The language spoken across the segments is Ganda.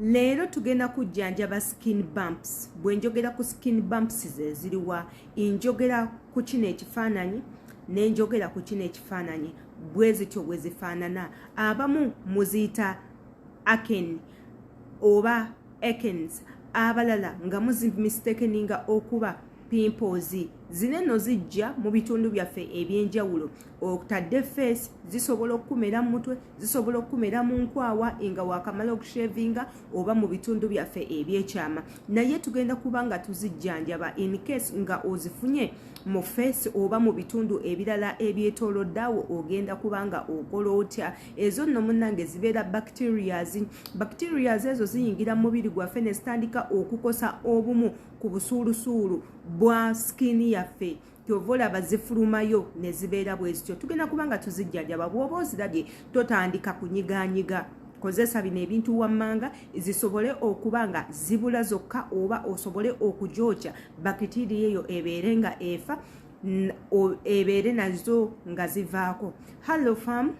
Leero tugenda kujjanjaba skin bumps. Bwe njogera ku skin bumps ze ziriwa, njogera ku kino ekifaananyi ne njogera ku kino ekifaananyi bwe zityo bwe zifaanana. Abamu muziyita acne oba acnes, abalala nga muzimistakeninga okuba pimples. Zino no zijja mu bitundu byaffe ebyenjawulo. Okutadde face zisobola okumera mu mutwe, zisobola okumera mu nkwawa nga wakamala okushevinga oba mu bitundu byaffe ebyekyama. Naye tugenda kubanga tuzijjanjaba in case nga ozifunye mu face oba mu bitundu ebirala ebyetooloddawo, ogenda kubanga okola otya. Ezo nno munnange zibeera bacterias ezo ziyingira mu mubiri gwaffe ne zitandika okukosa obumu ku busuulusuulu bwa skin yaffe. Kyova olaba zifulumayo ne zibeera bwe zityo. Tugenda kubanga tuzijjanjaba. Bw'oba ozirabye totandika kunyigaanyiga. Kozesa bino ebintu wammanga zisobole okuba nga zibula zokka oba osobole okugyokya bakitiriya eyo ebeere nga efa, ebeere nazo nga zivaako. Hello fam,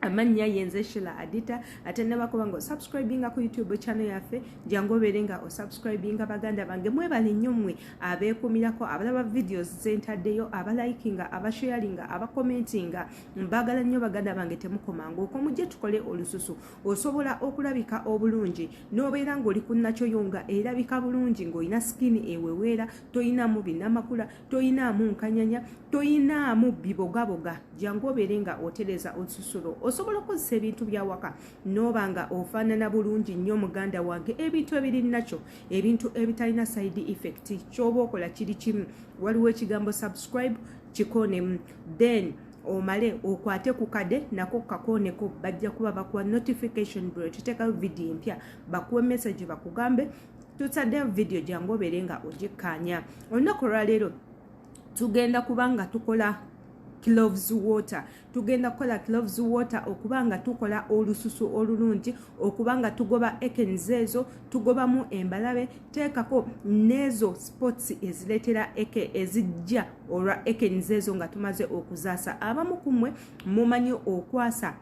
amanya yenze Sheila Adita. Ate nabakubanga subscribinga ku YouTube channel yaffe, jangu obeerenga osubscribinga baganda bange. Mwebale nnyo mmwe abeekumirako, abalaba videos zentaddeyo, abalikinga, abasharinga, abakomentinga. Mbagala nnyo baganda bange, temukomanga okwo mujje tukole olususu. Osobola okulabika obulungi n'obeera ng'oli ku nakyoyonga erabika bulungi ng'olina skin eweweera, toyinaamu binamakula, toyinaamu nkanyanya, toyinaamu bibogaboga. Jangu obeerenga otereza olususulo. Osobola okozesa ebintu bya waka n'obanga ofaanana bulungi nnyo muganda wange. Ebintu ebiri nakyo, ebintu ebitalina side effect, ky'oba okola kiri kimu. Waliwo ekigambo subscribe, kikonemu, then omale okwate ku kade nako kakoneko. Bajja kuba bakuwa notification bwe tuteekayo video empya, bakuwe message bakugambe tutadde video, jangu obeerenga ogikkaanya. Olunaku olwaleero tugenda kubanga tukola cloves water. Tugenda kukola cloves water okubanga tukola olususu olulungi, okubanga tugoba acnes ezo, tugobamu embalabe, teekako nezo spots eziletera ezijja olwa acnes ezo nga tumaze okuzaasa. Abamu kumwe mumanyi okwasa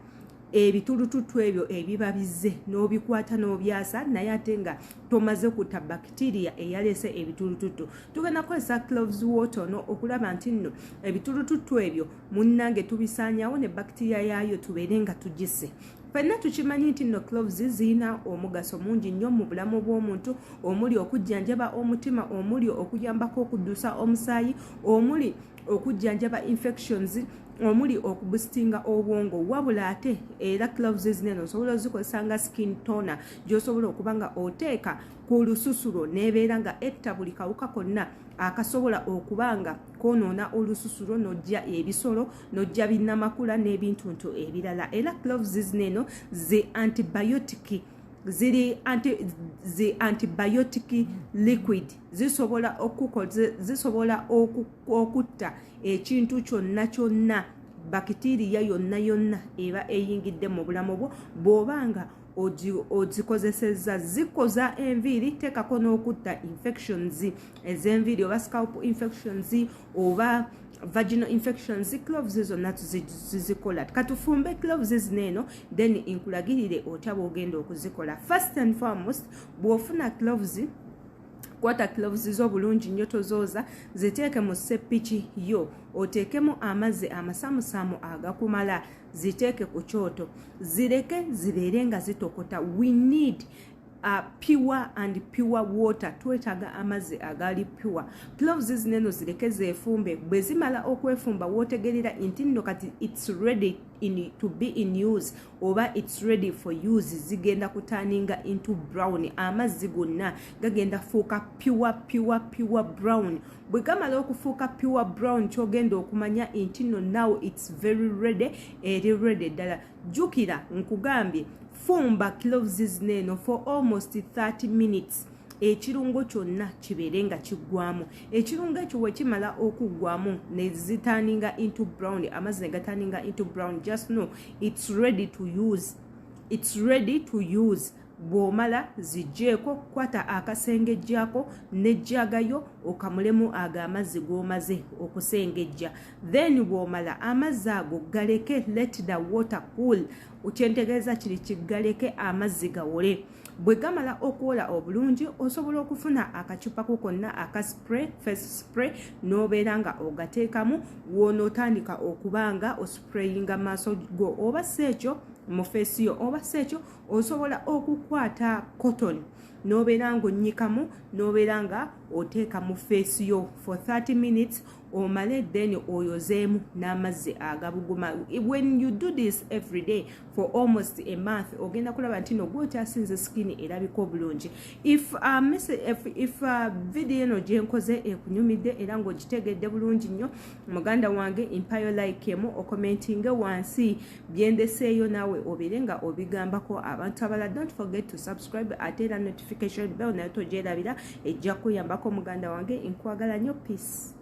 ebitulututu ebyo ebiba bizze n'obikwata n'obyasa, naye ate nga tomaze kuta bacteria eyaleese ebitulututu. Tugenda kukozesa cloves water no okulaba nti nno ebitulututu ebyo munnange tubisaanyawo ne bacteria yaayo tubeere nga tugisse. Fenna tukimanyi nti nno cloves zirina omugaso mungi nnyo mu bulamu bw'omuntu, omuli okujjanjaba omutima, omuli okuyambako okuddusa omusaayi, omuli okujjanjaba infections, omuli okubustinga obwongo. Wabula ate era cloves zineno osobola ozikozesa nga skin toner gy'osobola okubanga oteeka ku lususulo n'ebeera nga etta buli kawuka konna akasobola okubanga konoona olususulo, n'ojja ebisolo, n'ojja binamakula n'ebintuntu ebirala. Era cloves zineno ziri antibiotic liquid, zisobola okutta ekintu kyonna bakitiriya yonna eba eyingidde mu bulamu bwo. Bw'obanga ozikozeseza zikoza enviiri, teekako n'okutta infections ez'enviiri oba scalp infections oba vaginal infections. Cloves zonna tuzikola. Katufumbe cloves zineno then inkulagirire otya bw'ogenda okuzikola. First and foremost, bw'ofuna cloves, kwata cloves zo bulungi nnyo tozooza, ziteeke mu seppiki yo, oteekemu amazzi amasamusaamu agakumala, ziteeke ku kyoto, zireke zibeere nga zitokota. We need pure water. Twetaaga amazzi agali pure. Cloves zineno zireke zeefumbe. Bwe zimala okwefumba wootegerera nti nno kati it's ready to be in use oba it's ready for use. Zigenda kutaaninga into brown. Amazzi gonna gagenda fuuka pure brown. Bwe gamala okufuuka pure brown, kyogenda okumanya nti nno now it's very ready, eri ready ddala. Jjukira nkugambye fumba cloves zineno for almost 30 minutes. Ekirungo kyonna kibeere nga kiggwamu. Ekirungo ekyo bwe kimala okuggwamu ne zitaaninga into brown, amazzi ne gataaninga into brown, just know it's ready to use. It's ready to use. Bw'omala zijjeeko, kwata akasengejjako nejjagayo okamulemu amazzi g'omaze okusengejja. Then bw'omala amazzi ago galeke, let the water cool. Ukyentegeeza kiri kigaleke amazzi gawole. bwe gamala okuwola obulungi osobola okufuna akacupa ko konna aka spray, face spray, n'obeera nga ogateekamu w'onootandika okubanga osprayinga maaso go oba si ekyo mu feesi yo oba si ekyo osobola okukwata cotton n'obeera ng'onnyikamu n'obeera nga oteeka mu feesi yo for 30 minutes omale then oyozeemu n'amazzi agabuguma. When you do this every day for almost a month ogenda kulaba nti no gw'okyasinze skin erabika obulungi. If video eno gye nkoze ekunyumidde era ng'ogitegedde bulungi nnyo muganda wange impaayo like-emu okomentinge wansi byendeseeyo naawe obeere nga obigambako abantu abalala. Don't forget to subscribe ate era notification bell nayo togyerabira ejja kuyambako muganda wange. Nkwagala nnyo. Peace.